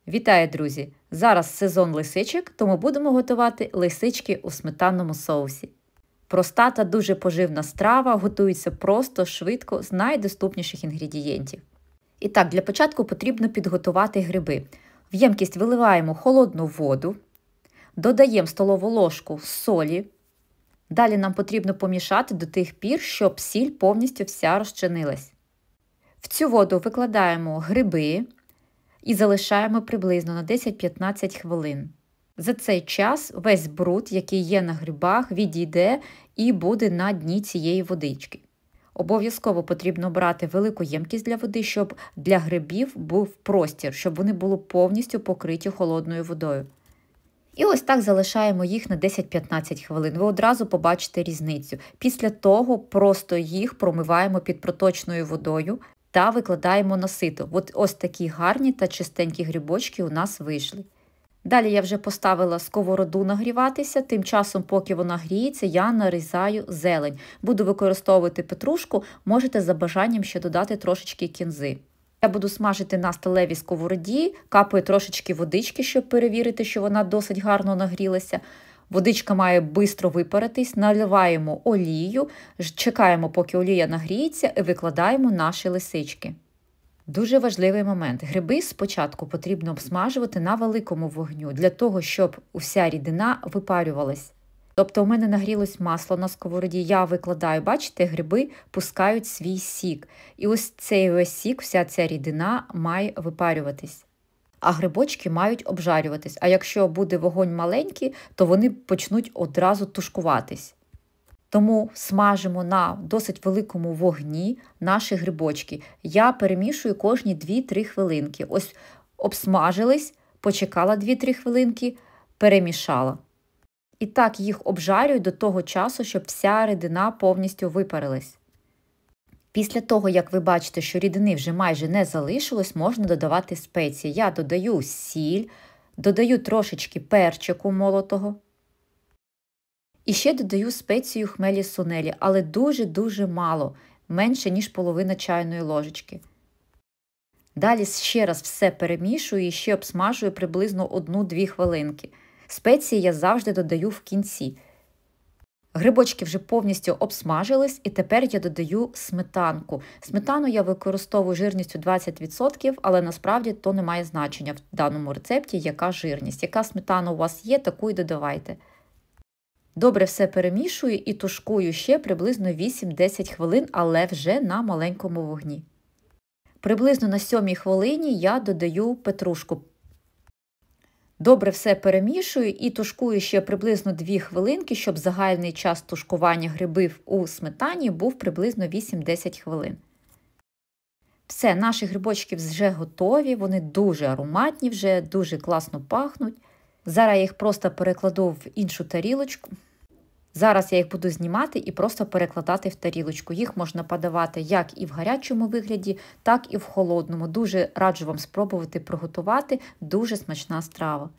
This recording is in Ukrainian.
Вітаю, друзі! Зараз сезон лисичок, тому будемо готувати лисички у сметанному соусі. Проста та дуже поживна страва, готується просто, швидко, з найдоступніших інгредієнтів. І так, для початку потрібно підготувати гриби. В ємкість виливаємо холодну воду, додаємо столову ложку солі. Далі нам потрібно помішати до тих пір, щоб сіль повністю вся розчинилась. В цю воду викладаємо гриби і залишаємо приблизно на 10-15 хвилин. За цей час весь бруд, який є на грибах, відійде і буде на дні цієї водички. Обов'язково потрібно брати велику ємкість для води, щоб для грибів був простір, щоб вони були повністю покриті холодною водою. І ось так залишаємо їх на 10-15 хвилин. Ви одразу побачите різницю. Після того просто їх промиваємо під проточною водою та викладаємо на сито. Ось такі гарні та чистенькі грибочки у нас вийшли. Далі я вже поставила сковороду нагріватися, тим часом, поки вона гріється, я нарізаю зелень. Буду використовувати петрушку, можете за бажанням ще додати трошечки кінзи. Я буду смажити на сталевій сковороді, капаю трошечки водички, щоб перевірити, що вона досить гарно нагрілася. Водичка має швидко випаритись, наливаємо олію, чекаємо, поки олія нагріється, і викладаємо наші лисички. Дуже важливий момент. Гриби спочатку потрібно обсмажувати на великому вогню, для того, щоб уся рідина випарювалась. Тобто у мене нагрілось масло на сковороді, я викладаю, бачите, гриби пускають свій сік. І ось цей весь сік, вся ця рідина має випарюватись. А грибочки мають обжарюватись. А якщо буде вогонь маленький, то вони почнуть одразу тушкуватись. Тому смажимо на досить великому вогні наші грибочки. Я перемішую кожні 2-3 хвилинки. Ось обсмажились, почекала 2-3 хвилинки, перемішала. І так їх обжарюю до того часу, щоб вся рідина повністю випарилась. Після того, як ви бачите, що рідини вже майже не залишилось, можна додавати спеції. Я додаю сіль, додаю трошечки перчику молотого. І ще додаю спецію хмелі-сунелі, але дуже-дуже мало, менше, ніж половина чайної ложечки. Далі ще раз все перемішую і ще обсмажую приблизно 1-2 хвилинки. Спеції я завжди додаю в кінці. Грибочки вже повністю обсмажились, і тепер я додаю сметанку. Сметану я використовую жирністю 20%, але насправді то не має значення в даному рецепті, яка жирність. Яка сметана у вас є, таку й додавайте. Добре все перемішую і тушкую ще приблизно 8-10 хвилин, але вже на маленькому вогні. Приблизно на 7-й хвилині я додаю петрушку. Добре все перемішую і тушкую ще приблизно 2 хвилинки, щоб загальний час тушкування грибів у сметані був приблизно 8-10 хвилин. Все, наші грибочки вже готові, вони дуже ароматні, вже дуже класно пахнуть. Зараз я їх просто перекладу в іншу тарілочку. Зараз я їх буду знімати і просто перекладати в тарілочку. Їх можна подавати як і в гарячому вигляді, так і в холодному. Дуже раджу вам спробувати приготувати, дуже смачна страва.